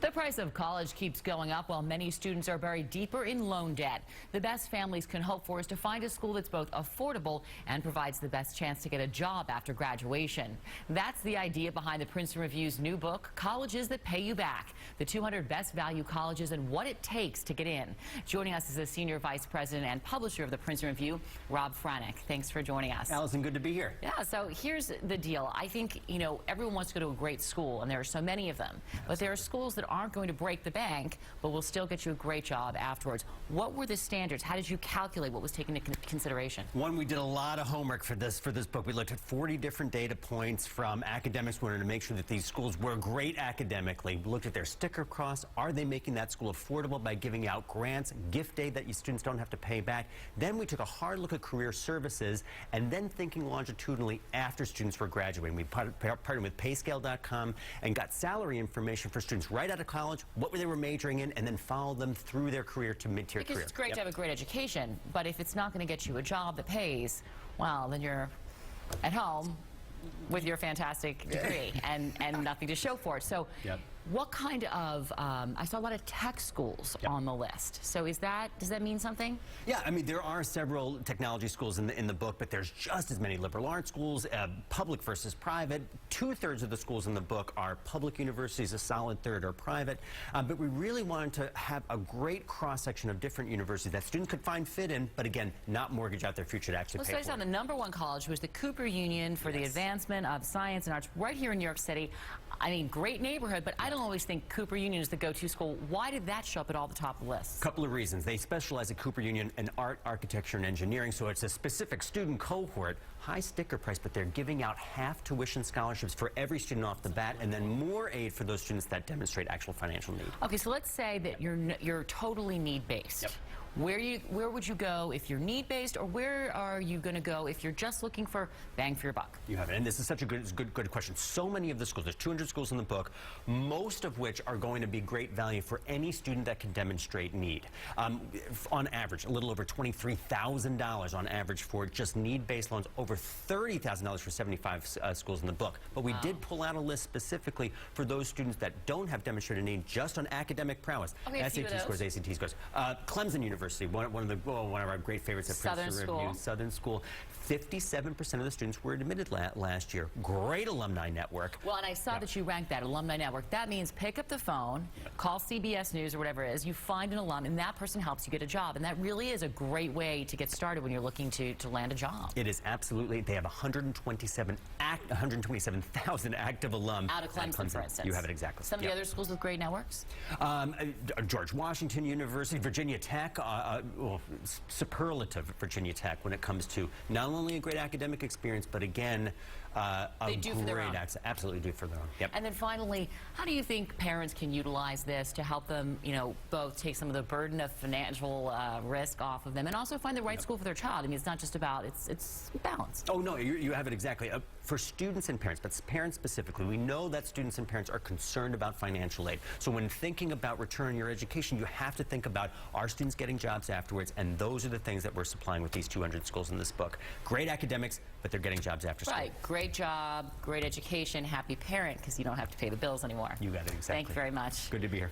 The price of college keeps going up while many students are buried deeper in loan debt. The best families can hope for is to find a school that's both affordable and provides the best chance to get a job after graduation. That's the idea behind the Princeton Review's new book, Colleges That Pay You Back, the 200 best value colleges and what it takes to get in. Joining us is the Senior Vice President and Publisher of the Princeton Review, Rob Franek. Thanks for joining us. Allison, good to be here. Yeah, so here's the deal. I think, everyone wants to go to a great school, and there are so many of them. But there are schools that aren't going to break the bank, but will still get you a great job afterwards. What were the standards? How did you calculate what was taken into consideration? One, we did a lot of homework for this book. We looked at 40 different data points from academics. We wanted to make sure that these schools were great academically. We looked at their sticker costs. Are they making that school affordable by giving out grants, gift aid that you students don't have to pay back? Then we took a hard look at career services and then thinking longitudinally after students were graduating. We partnered with payscale.com and got salary information for students right out of college, what they were majoring in, and then followed them through their career to mid-tier career. Because it's great to have a great education, but if it's not going to get you a job that pays, well, then you're at home with your fantastic degree and nothing to show for it. So what kind of, I saw a lot of tech schools on the list. So does that mean something? Yeah, I mean, there are several technology schools in the book, but there's just as many liberal arts schools, public versus private. 2/3 of the schools in the book are public universities, a solid third are private. But we really wanted to have a great cross-section of different universities that students could find fit in, but again, not mortgage out their future to actually pay for it. So I saw the #1 college was the Cooper Union for the advancement of science and arts right here in New York City. I mean, great neighborhood, but I don't always think Cooper Union is the go-to school. Why did that show up at all the top lists? A couple of reasons. They specialize at Cooper Union in art, architecture, and engineering, so it's a specific student cohort. High sticker price, but they're giving out half tuition scholarships for every student off the bat, and then more aid for those students that demonstrate actual financial need. Okay, so let's say that you're totally need-based. Where would you go if you're need-based, or where are you going to go if you're just looking for bang for your buck? You have it, and this is such a good question. So many of the schools, there's 200 schools in the book, most of which are going to be great value for any student that can demonstrate need. On average, a little over $23,000 on average for just need-based loans, over $30,000 for 75 schools in the book. But we did pull out a list specifically for those students that don't have demonstrated need just on academic prowess. Okay, SAT scores, ACT scores. Clemson University, one of our great favorites at Princeton Review, Southern School. 57% of the students were admitted last year. Great alumni network. Well, and I saw that you ranked that alumni network. That means pick up the phone, call CBS News or whatever it is, you find an alum, and that person helps you get a job. And that really is a great way to get started when you're looking to land a job. It is absolutely. They have 127,000 active alum out of Clemson, for instance. You have it exactly. Some of the other schools with great networks? George Washington University, Virginia Tech, superlative Virginia Tech when it comes to not only a great academic experience, but again, they do for their own. Absolutely do for their own. And then finally, how do you think parents can utilize this to help them, both take some of the burden of financial risk off of them and also find the right school for their child? I mean, it's not just about, it's balanced. Oh, no, you have it exactly. For students and parents, but parents specifically, we know that students and parents are concerned about financial aid. So when thinking about returning your education, you have to think about, are students getting jobs afterwards? And those are the things that we're supplying with these 200 schools in this book. Great academics, but they're getting jobs after school. Right. Great job, great education, happy parent, because you don't have to pay the bills anymore. You got it exactly. Thank you very much. Good to be here.